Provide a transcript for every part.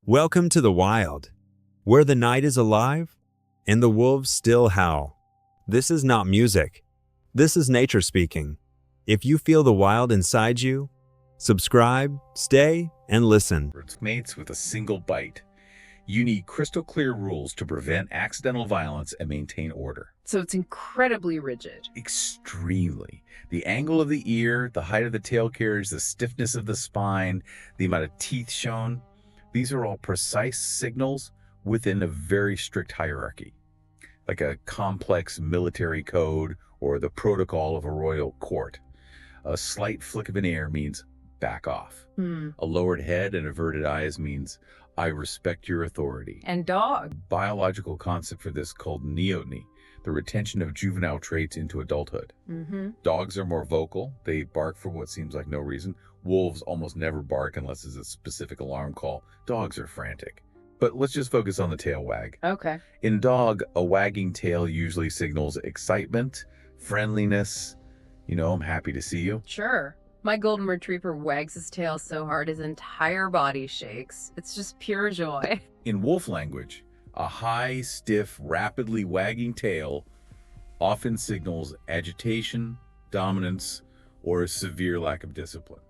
Welcome to the wild, where the night is alive and the wolves still howl. This is not music. This is nature speaking. If you feel the wild inside you, subscribe, stay, and listen. Mates with a single bite. You need crystal clear rules to prevent accidental violence and maintain order. So it's incredibly rigid. Extremely. The angle of the ear, the height of the tail carriage, the stiffness of the spine, the amount of teeth shown, these are all precise signals within a very strict hierarchy, like a complex military code or the protocol of a royal court. A slight flick of an ear means back off. A lowered head and averted eyes means I respect your authority. And dog. Biological concept for this called neoteny, the retention of juvenile traits into adulthood. Dogs are more vocal. They bark for what seems like no reason. Wolves almost never bark unless it's a specific alarm call. Dogs are frantic. But let's just focus on the tail wag. Okay. In dog, a wagging tail usually signals excitement, friendliness. I'm happy to see you. Sure. My golden retriever wags his tail so hard his entire body shakes. It's just pure joy. In wolf language, a high, stiff, rapidly wagging tail often signals agitation, dominance, or a severe lack of discipline.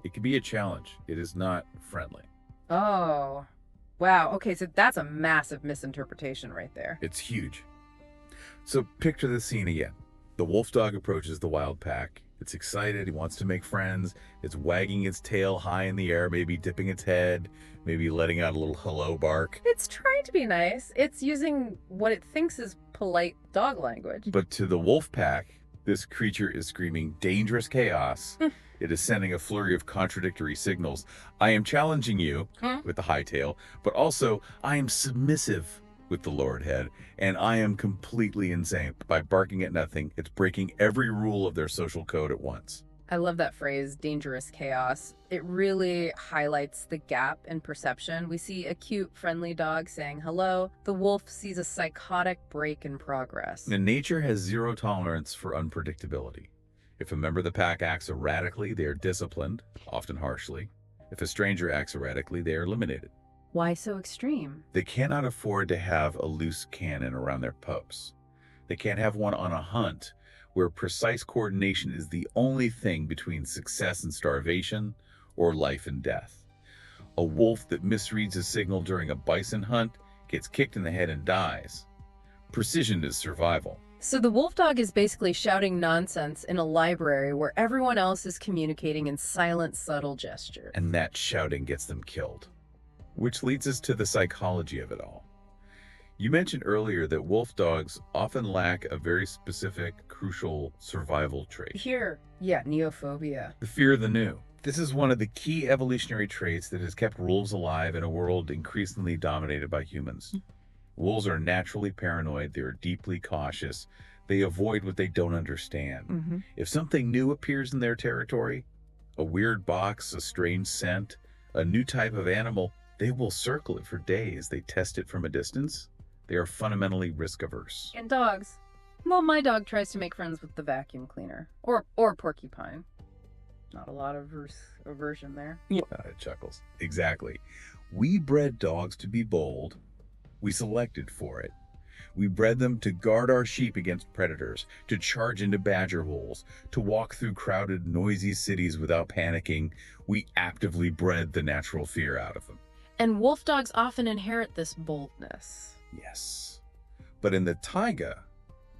It can be a challenge. It is not friendly. Oh, wow. Okay, so that's a massive misinterpretation right there. It's huge. So picture the scene again. The wolf dog approaches the wild pack. It's excited. He wants to make friends. It's wagging its tail high in the air, maybe dipping its head, maybe letting out a little hello bark. It's trying to be nice. It's using what it thinks is polite dog language. But to the wolf pack, this creature is screaming dangerous chaos. It is sending a flurry of contradictory signals. I am challenging you with the high tail, but also I am submissive with the lowered head, and I am completely insane. By barking at nothing, it's breaking every rule of their social code at once. I love that phrase, dangerous chaos. It really highlights the gap in perception. We see a cute, friendly dog saying hello. The wolf sees a psychotic break in progress. And nature has zero tolerance for unpredictability. If a member of the pack acts erratically, they are disciplined, often harshly. If a stranger acts erratically, they are eliminated. Why so extreme? They cannot afford to have a loose cannon around their pups. They can't have one on a hunt where precise coordination is the only thing between success and starvation or life and death. A wolf that misreads a signal during a bison hunt gets kicked in the head and dies. Precision is survival. So the wolf dog is basically shouting nonsense in a library where everyone else is communicating in silent, subtle gestures. And that shouting gets them killed. Which leads us to the psychology of it all. You mentioned earlier that wolf dogs often lack a very specific, crucial survival trait. Neophobia. The fear of the new. This is one of the key evolutionary traits that has kept wolves alive in a world increasingly dominated by humans. Wolves are naturally paranoid. They are deeply cautious. They avoid what they don't understand. If something new appears in their territory, a weird box, a strange scent, a new type of animal, they will circle it for days. They test it from a distance. They are fundamentally risk averse. And dogs. Well, my dog tries to make friends with the vacuum cleaner. Or porcupine. Not a lot of aversion there. It chuckles. Exactly. We bred dogs to be bold. We selected for it. We bred them to guard our sheep against predators, to charge into badger holes, to walk through crowded, noisy cities without panicking. We actively bred the natural fear out of them. And wolf dogs often inherit this boldness. Yes. But in the taiga,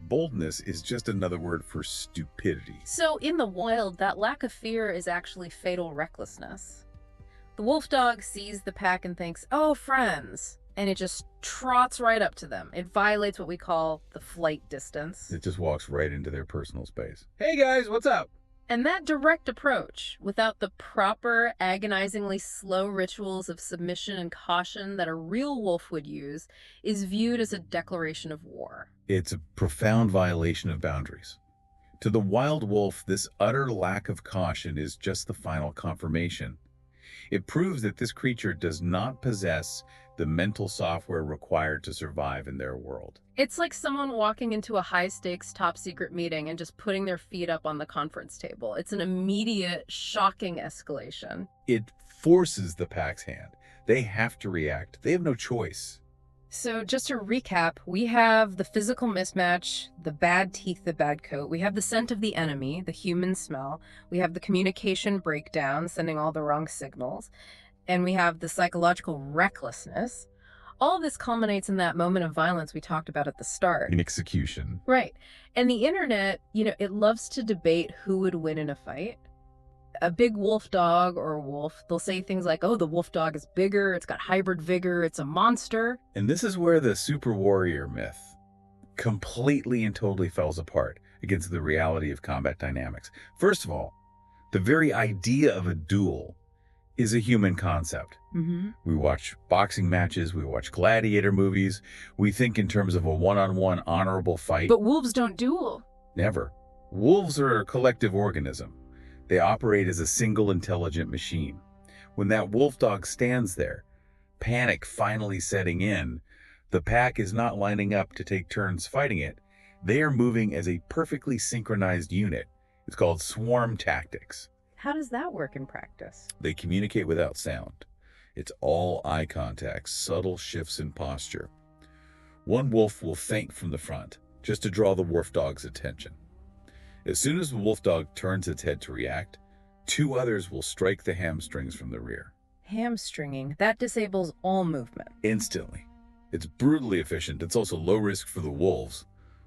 boldness is just another word for stupidity. So in the wild, that lack of fear is actually fatal recklessness. The wolf dog sees the pack and thinks, oh, friends. And it just trots right up to them. It violates what we call the flight distance. It just walks right into their personal space. Hey guys, what's up? And that direct approach, without the proper, agonizingly slow rituals of submission and caution that a real wolf would use, is viewed as a declaration of war. It's a profound violation of boundaries. To the wild wolf, this utter lack of caution is just the final confirmation. It proves that this creature does not possess the mental software required to survive in their world. It's like someone walking into a high-stakes, top-secret meeting and just putting their feet up on the conference table. It's an immediate, shocking escalation. It forces the pack's hand. They have to react. They have no choice. So just to recap, we have the physical mismatch, the bad teeth, the bad coat. We have the scent of the enemy, the human smell. We have the communication breakdown, sending all the wrong signals. And we have the psychological recklessness. All this culminates in that moment of violence we talked about at the start. In execution. Right. And the internet, it loves to debate who would win in a fight. A big wolf dog or a wolf, they'll say things like, oh, the wolf dog is bigger, it's got hybrid vigor, it's a monster. And this is where the super warrior myth completely and totally falls apart against the reality of combat dynamics. First of all, the very idea of a duel is a human concept. We watch boxing matches, we watch gladiator movies, we think in terms of a one-on-one honorable fight. But wolves don't duel. Never. Wolves are a collective organism. They operate as a single intelligent machine. When that wolf dog stands there, panic finally setting in, the pack is not lining up to take turns fighting it. They are moving as a perfectly synchronized unit. It's called swarm tactics. How does that work in practice? They communicate without sound. It's all eye contact, subtle shifts in posture. One wolf will feint from the front, just to draw the wolf dog's attention. As soon as the wolf dog turns its head to react, two others will strike the hamstrings from the rear. Hamstringing, that disables all movement. Instantly. It's brutally efficient. It's also low risk for the wolves.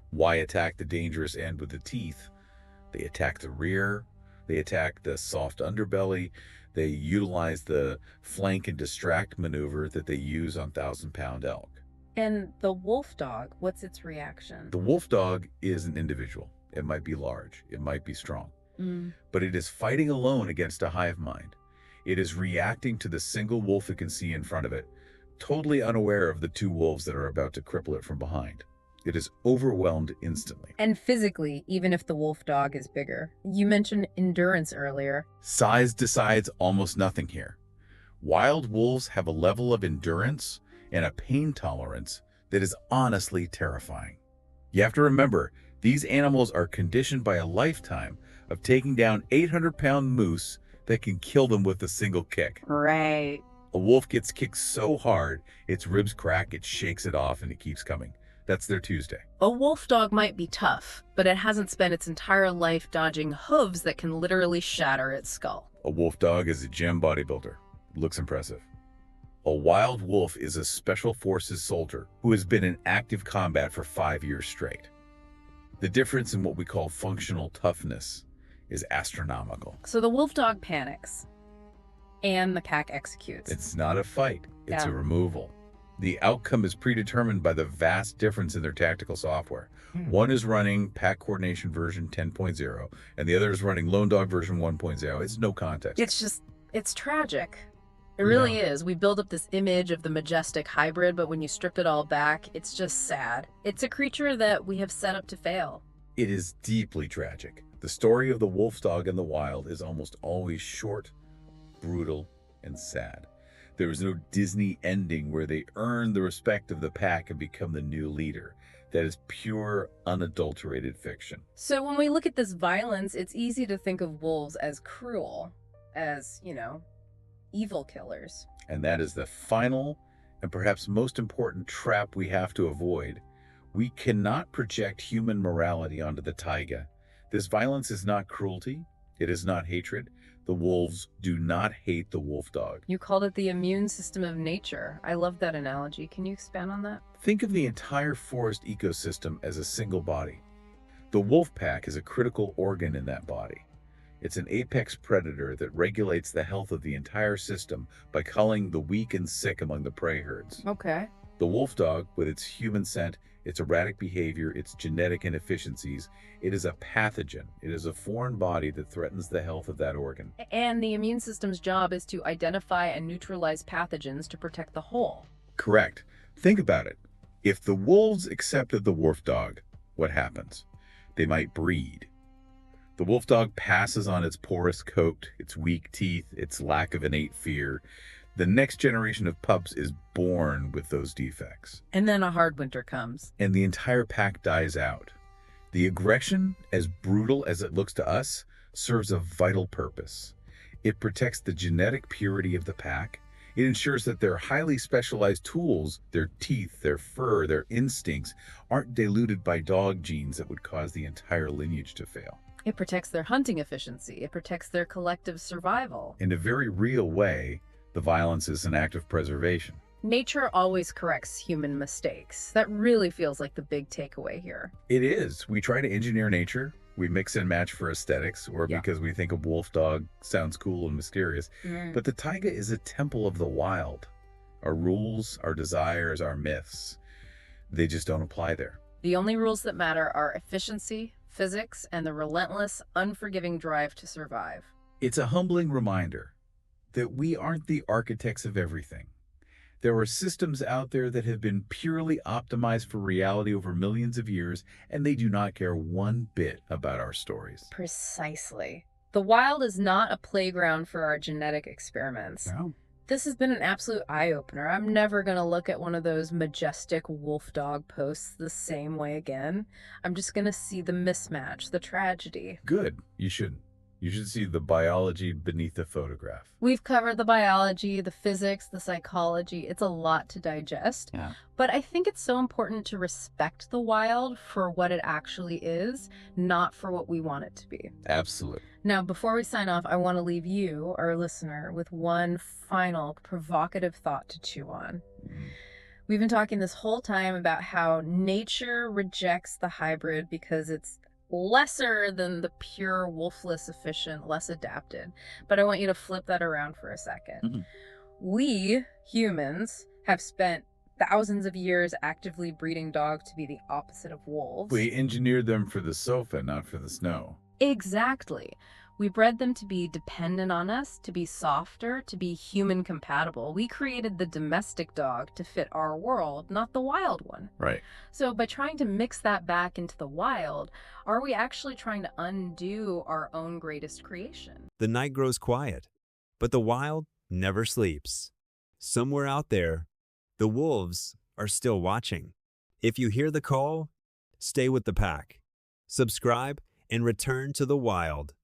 Why attack the dangerous end with the teeth? They attack the rear. They attack the soft underbelly. They utilize the flank and distract maneuver that they use on 1,000-pound elk. And the wolf dog, what's its reaction? The wolf dog is an individual. It might be large. It might be strong. But it is fighting alone against a hive mind. It is reacting to the single wolf it can see in front of it, totally unaware of the two wolves that are about to cripple it from behind. It is overwhelmed instantly. And physically, even if the wolf dog is bigger. You mentioned endurance earlier. Size decides almost nothing here. Wild wolves have a level of endurance and a pain tolerance that is honestly terrifying. You have to remember, these animals are conditioned by a lifetime of taking down 800-pound moose that can kill them with a single kick. Right. A wolf gets kicked so hard, its ribs crack, it shakes it off, and it keeps coming. That's their Tuesday. A wolf dog might be tough, but it hasn't spent its entire life dodging hooves that can literally shatter its skull. A wolf dog is a gym bodybuilder. Looks impressive. A wild wolf is a special forces soldier who has been in active combat for 5 years straight. The difference in what we call functional toughness is astronomical. So the wolf dog panics, and the pack executes. It's not a fight, it's Yeah. a removal. The outcome is predetermined by the vast difference in their tactical software. One is running pack coordination version 10.0, and the other is running lone dog version 1.0. It's no context. It's tragic. It really is. We build up this image of the majestic hybrid, but when you strip it all back, it's just sad. It's a creature that we have set up to fail. It is deeply tragic. The story of the wolf dog in the wild is almost always short, brutal, and sad. There is no Disney ending where they earn the respect of the pack and become the new leader. That is pure, unadulterated fiction. So when we look at this violence, it's easy to think of wolves as cruel, as, evil killers. And that is the final and perhaps most important trap we have to avoid. We cannot project human morality onto the taiga. This violence is not cruelty. It is not hatred. The wolves do not hate the wolf dog. You called it the immune system of nature. I love that analogy. Can you expand on that? Think of the entire forest ecosystem as a single body. The wolf pack is a critical organ in that body. It's an apex predator that regulates the health of the entire system by culling the weak and sick among the prey herds. Okay. The wolf dog, with its human scent, its erratic behavior, its genetic inefficiencies, it is a pathogen. It is a foreign body that threatens the health of that organ. And the immune system's job is to identify and neutralize pathogens to protect the whole. Correct. Think about it. If the wolves accepted the wolf dog, what happens? They might breed. The wolf dog passes on its porous coat, its weak teeth, its lack of innate fear. The next generation of pups is born with those defects. And then a hard winter comes. And the entire pack dies out. The aggression, as brutal as it looks to us, serves a vital purpose. It protects the genetic purity of the pack. It ensures that their highly specialized tools, their teeth, their fur, their instincts, aren't diluted by dog genes that would cause the entire lineage to fail. It protects their hunting efficiency. It protects their collective survival. In a very real way, the violence is an act of preservation. Nature always corrects human mistakes. That really feels like the big takeaway here. It is. We try to engineer nature. We mix and match for aesthetics, or because we think a wolf dog sounds cool and mysterious. But the taiga is a temple of the wild. Our rules, our desires, our myths, they just don't apply there. The only rules that matter are efficiency, physics, and the relentless, unforgiving drive to survive. It's a humbling reminder that we aren't the architects of everything. There are systems out there that have been purely optimized for reality over millions of years, and they do not care one bit about our stories. Precisely. The wild is not a playground for our genetic experiments. No. This has been an absolute eye-opener. I'm never going to look at one of those majestic wolf dog posts the same way again. I'm just going to see the mismatch, the tragedy. Good. You shouldn't. You should see the biology beneath the photograph. We've covered the biology, the physics, the psychology. It's a lot to digest. But I think it's so important to respect the wild for what it actually is, not for what we want it to be. Absolutely. Now, before we sign off, I want to leave you, our listener, with one final provocative thought to chew on. We've been talking this whole time about how nature rejects the hybrid because it's lesser than the pure wolfless efficient, less adapted. But I want you to flip that around for a second. We, humans, have spent thousands of years actively breeding dogs to be the opposite of wolves. We engineered them for the sofa, not for the snow. Exactly. We bred them to be dependent on us, to be softer, to be human compatible. We created the domestic dog to fit our world, not the wild one. Right. So by trying to mix that back into the wild, are we actually trying to undo our own greatest creation? The night grows quiet, but the wild never sleeps. Somewhere out there, the wolves are still watching. If you hear the call, stay with the pack. Subscribe and return to the wild.